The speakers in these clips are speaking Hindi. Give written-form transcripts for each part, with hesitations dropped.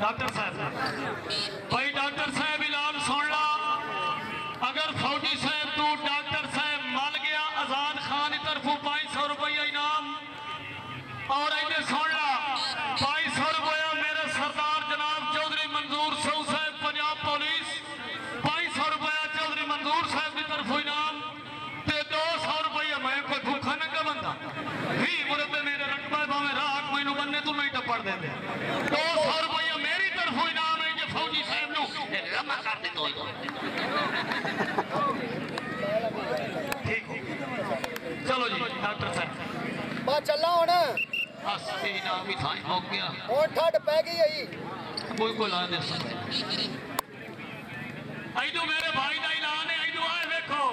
डॉक्टर साहब भाई डॉक्टर साहब ऐलान सुन ला अगर फौजी साहब तू डॉक्टर साहब मल गया आजाद खान की तरफों 500 रुपया इनाम और इन्हें सुन ला 500 रुपया मेरे सरदार जनाब चौधरी मंजूर सऊ साहब पंजाब पुलिस 500 रुपया चौधरी मंजूर साहब की तरफों इनाम ते 200 रुपया मैं कोई भूखा न का बंदा भी मुरब्बे मेरे रकबा भावे राख मैनू बनने तू नहीं टप्पड़ देंदे 200 रुपया मेरी तरफों इनाम है जो फौजी साहब नु लम्मा कर दे तो ठीक हो चलो जी डॉक्टर साहब बा चला हुण अस्सी इनाम ही था हो गया और ठंड पै गई आई कोई को ला दे सकते आइदो मेरे भाई का ऐलान है आइदो आए देखो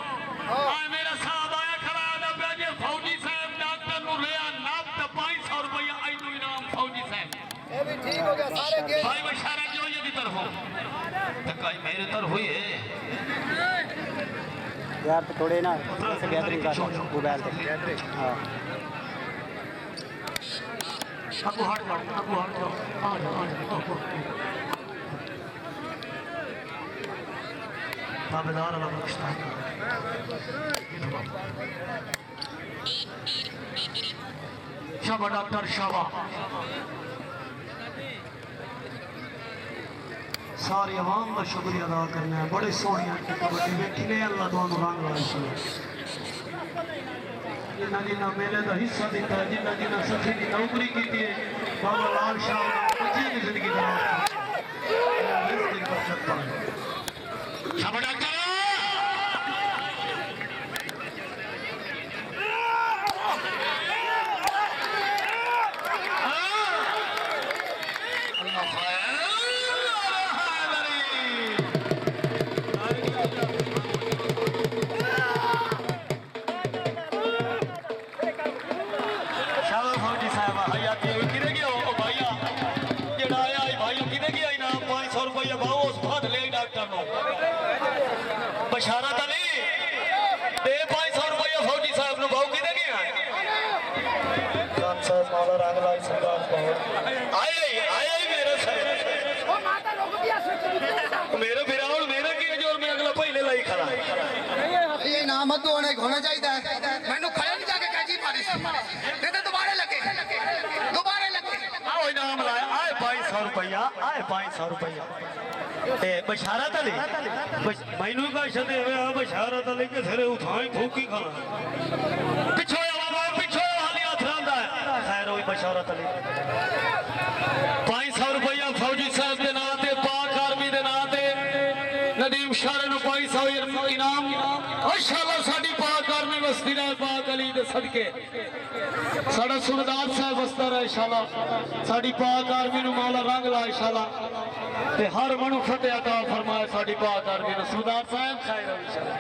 आए मेरा साहब आया खड़ा है जे फौजी साहब डॉक्टर नु लिया नाप ते 500 रुपया आइदो इनाम फौजी साहब ये भी ठीक हो गया सारे गेम भाई बशारा जो ये की तरफ हो धक्काई मेरे तरफ हुई है यार तो थोड़े ना ऐसे गैदरिंग कर मोबाइल पे गैदरिंग हां अबू हट जाओ आ जाओ ताबेदार अल्लाह बख्शता शाबा डॉक्टर शाबा सारी आवाम का शुक्रिया अदा करना है बड़े सोहनी कबड्डी वेखी ने अल्लाह तुहानू रंग लाए जिन्हें जिन्हें मेले का हिस्सा दिता है जिन्हें जिन्हें सखी की नौकरी की है बाबा लाल शाह की जिंदगी बशारत अली दे 500 रुपया फौजी साहब नु भाव किदे गया खान साहब मौला रंग लाई सरदार आए मेरे साहब ओ माता लोग भी मेरे फिराउल मेरे की जोर में अगला पहले लाई खड़ा ये नाम मत होना चाहिए मैनू खड़े नहीं जाके कैची मारी नहीं तो दोबारा लगे आओ इनाम लाया आए 500 रुपया आए 500 रुपया बशारत अली मैनू का शदे बशारत अली के सिरे उठाई फूकी खाना पिछो हाली हाथ रहा है खैर वही बशारत अली 500 रुपया फौजी साहब के नाम से पाक आर्मी के नाम से नदीम शारे नु 500 इनाम इंशाअल्लाह साडी पाक आर्मी वसदी रहे पाक अली दे सदके साडा सुबेदार साहब वसदा रहे इंशाअल्लाह साडी पाक आर्मी नु मौला रंग ला इंशाअल्लाह ते हर मनु फतेह अता फरमाए साडी पाक आर्मी नु सुबेदार साहब खैर इंशाअल्लाह